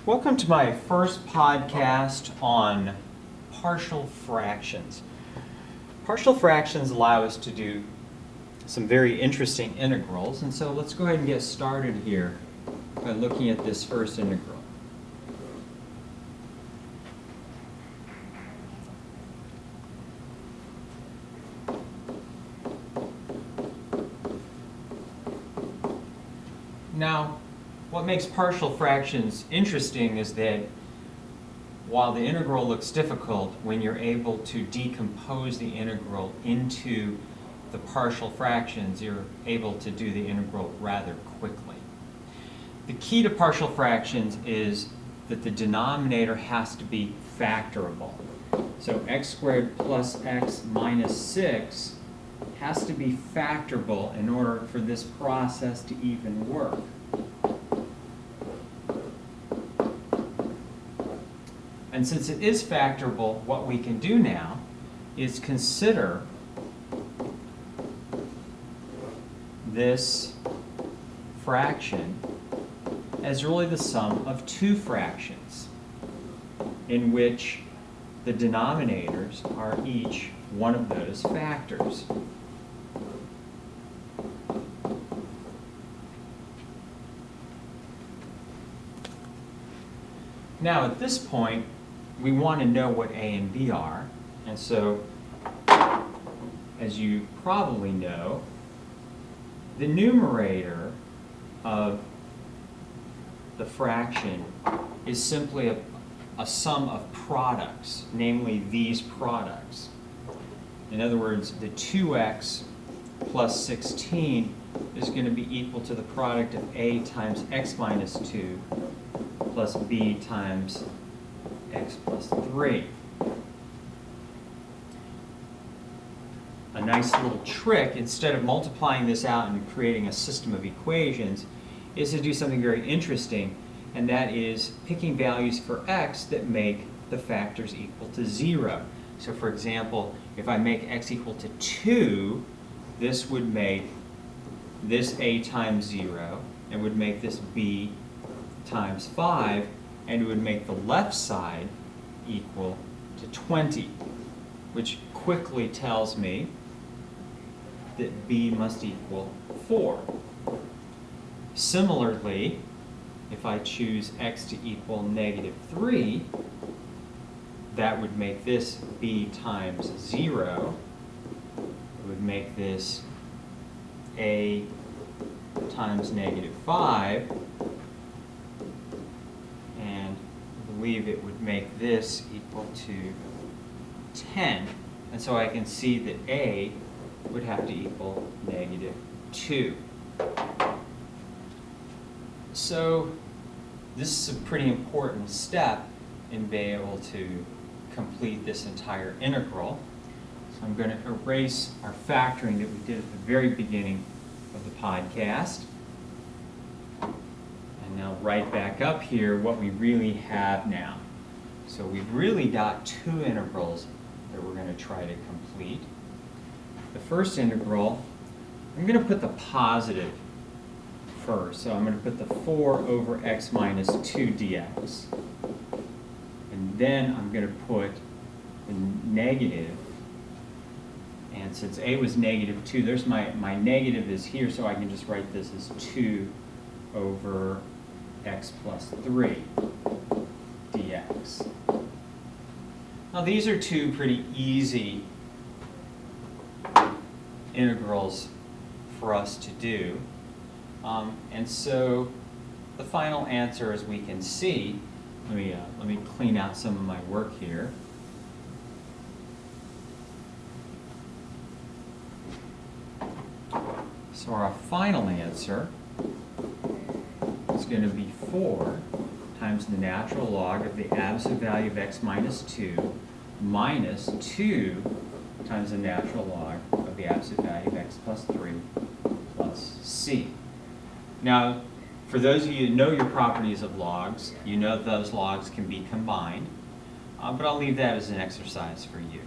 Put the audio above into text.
Welcome to my first podcast on partial fractions. Partial fractions allow us to do some very interesting integrals, and so let's go ahead and get started here by looking at this first integral. Now, what makes partial fractions interesting is that while the integral looks difficult, when you're able to decompose the integral into the partial fractions, you're able to do the integral rather quickly. The key to partial fractions is that the denominator has to be factorable. So x squared plus x minus 6 has to be factorable in order for this process to even work. And since it is factorable, what we can do now is consider this fraction as really the sum of two fractions in which the denominators are each one of those factors. Now at this point, we want to know what A and B are, and so, as you probably know, the numerator of the fraction is simply a sum of products, namely these products. In other words, the 2x plus 16 is going to be equal to the product of A times x minus 2 plus B times x plus 3. A nice little trick, instead of multiplying this out and creating a system of equations, is to do something very interesting, and that is picking values for x that make the factors equal to 0. So for example, if I make x equal to 2, this would make this A times 0, and would make this B times 5, and it would make the left side equal to 20, which quickly tells me that B must equal 4. Similarly, if I choose x to equal negative 3, that would make this B times 0. It would make this A times negative 5. I believe it would make this equal to 10. And so I can see that A would have to equal negative 2. So this is a pretty important step in being able to complete this entire integral. So I'm going to erase our factoring that we did at the very beginning of the podcast. Now right back up here what we really have now. So we've really got two integrals that we're going to try to complete. The first integral, I'm going to put the positive first. So I'm going to put the 4 over x minus 2 dx. And then I'm going to put the negative. And since a was negative 2, there's my negative is here, so I can just write this as 2 over x plus 3 dx. Now these are two pretty easy integrals for us to do. And so the final answer, as we can see, let me clean out some of my work here. So our final answer is going to be 4 times the natural log of the absolute value of x minus 2 minus 2 times the natural log of the absolute value of x plus 3 plus c. Now, for those of you who know your properties of logs, you know those logs can be combined, but I'll leave that as an exercise for you.